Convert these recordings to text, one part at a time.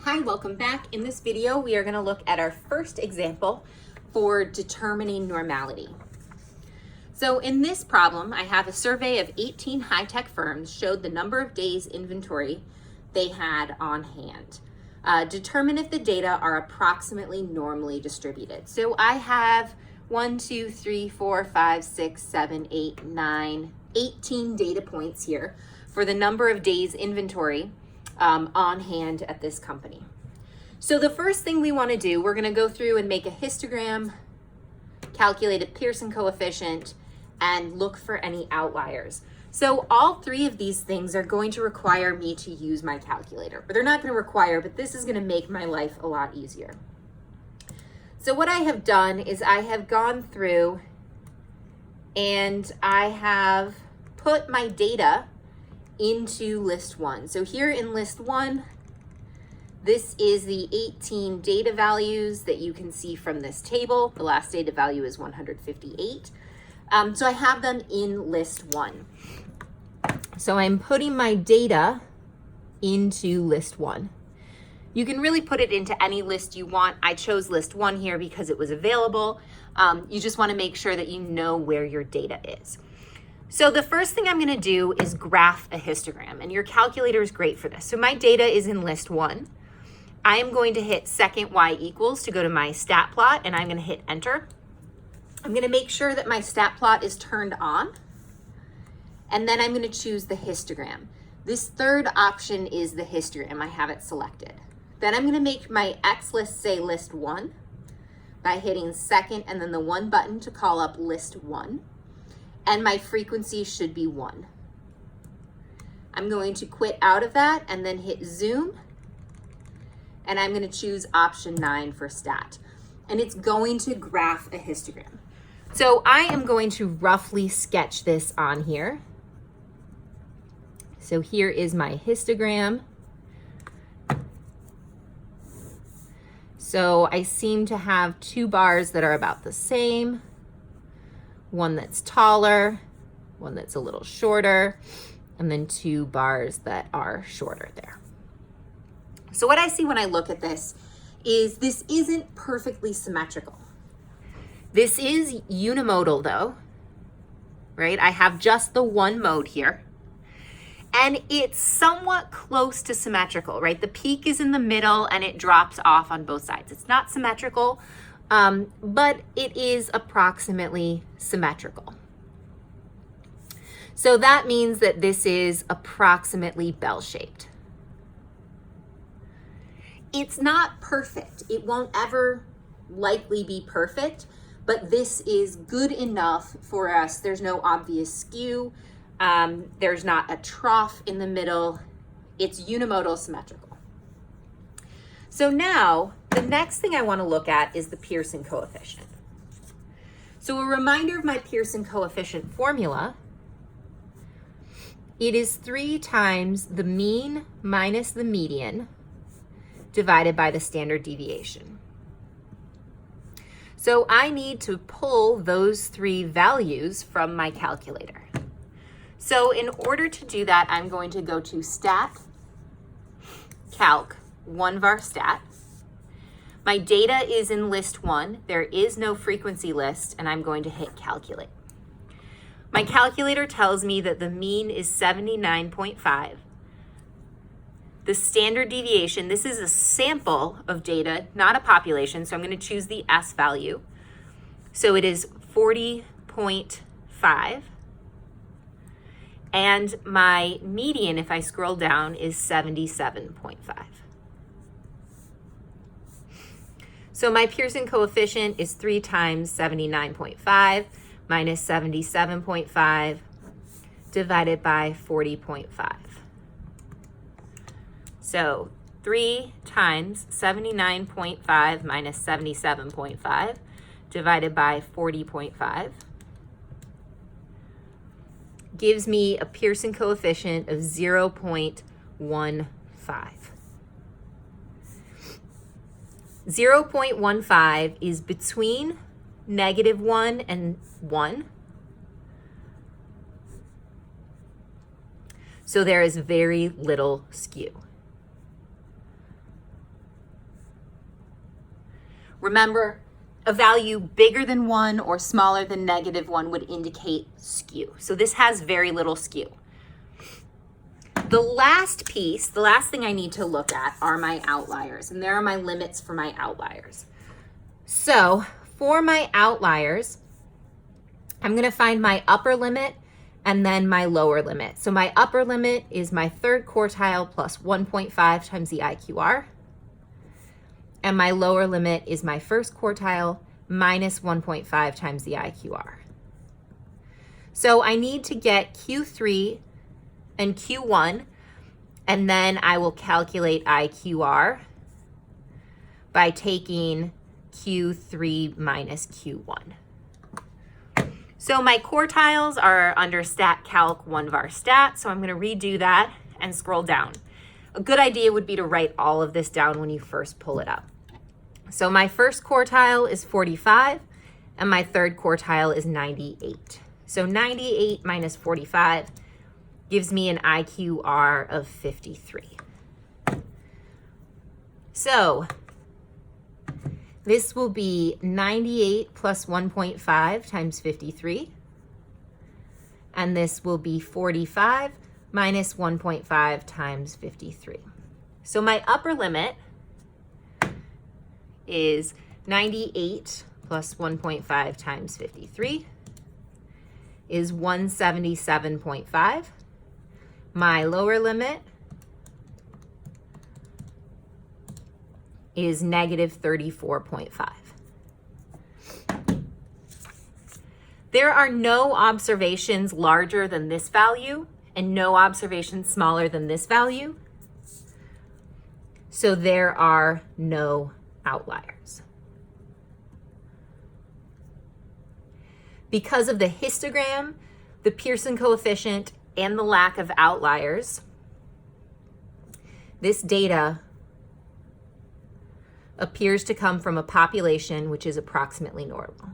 Hi, welcome back. In this video, we are going to look at our first example for determining normality. So in this problem, I have a survey of 18 high-tech firms showed the number of days inventory they had on hand. Determine if the data are approximately normally distributed. So I have 18 data points here for the number of days inventory on hand at this company. So the first thing we want to do, we're going to go through and make a histogram, calculate a Pearson coefficient, and look for any outliers. So all three of these things are going to require me to use my calculator. Or they're not going to require, but this is going to make my life a lot easier. So what I have done is I have gone through and I have put my data into list one. So here in list one, this is the 18 data values that you can see from this table. The last data value is 158. So I have them in list one. So I'm putting my data into list one. You can really put it into any list you want. I chose list one here because it was available. You just want to make sure that you know where your data is. So the first thing I'm going to do is graph a histogram, and your calculator is great for this. So my data is in list one. I am going to hit second y equals to go to my stat plot, and I'm going to hit enter. I'm going to make sure that my stat plot is turned on, and then I'm going to choose the histogram. This third option is the histogram. I have it selected. Then I'm going to make my X list say list one by hitting second and then the one button to call up list one. And my frequency should be 1. I'm going to quit out of that and then hit zoom. And I'm going to choose option 9 for stat. And it's going to graph a histogram. So I am going to roughly sketch this on here. So here is my histogram. So I seem to have two bars that are about the same. One that's taller, one that's a little shorter, and then two bars that are shorter there. So what I see when I look at this isn't perfectly symmetrical. This is unimodal though, right? I have just the one mode here. And it's somewhat close to symmetrical, right? The peak is in the middle and it drops off on both sides. It's not symmetrical, but it is approximately symmetrical. So that means that this is approximately bell-shaped. It's not perfect. It won't ever likely be perfect, but this is good enough for us. There's no obvious skew. There's not a trough in the middle. It's unimodal symmetrical. So now, the next thing I want to look at is the Pearson coefficient. So a reminder of my Pearson coefficient formula. It is 3 times the mean minus the median divided by the standard deviation. So I need to pull those 3 values from my calculator. So in order to do that, I'm going to go to Stat, Calc, 1var Stat. My data is in list 1. There is no frequency list, and I'm going to hit Calculate. My calculator tells me that the mean is 79.5. The standard deviation, this is a sample of data, not a population, so I'm going to choose the S value. So it is 40.5. And my median, if I scroll down, is 77.5. So my Pearson coefficient is 3 times 79.5 minus 77.5 divided by 40.5. So 3 times 79.5 minus 77.5 divided by 40.5 gives me a Pearson coefficient of 0.15. 0.15 is between -1 and 1. So there is very little skew. Remember, a value bigger than 1 or smaller than -1 would indicate skew. So this has very little skew. The last piece, the last thing I need to look at are my outliers, and there are my limits for my outliers. So for my outliers, I'm going to find my upper limit and then my lower limit. So my upper limit is my third quartile plus 1.5 times the IQR. And my lower limit is my first quartile minus 1.5 times the IQR. So I need to get Q3 and Q1, and then I will calculate IQR by taking Q3 minus Q1. So my quartiles are under Stat Calc 1 var stat, so I'm going to redo that and scroll down. A good idea would be to write all of this down when you first pull it up. So my first quartile is 45, and my third quartile is 98. So 98 minus 45 gives me an IQR of 53. So this will be 98 plus 1.5 times 53. And this will be 45 minus 1.5 times 53. So my upper limit is 98 plus 1.5 times 53 is 177.5. My lower limit is negative 34.5. There are no observations larger than this value and no observations smaller than this value. So there are no outliers. Because of the histogram, the Pearson coefficient, and the lack of outliers, this data appears to come from a population which is approximately normal.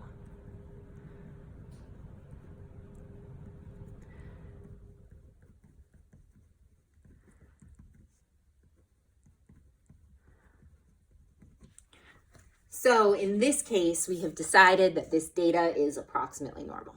So in this case, we have decided that this data is approximately normal.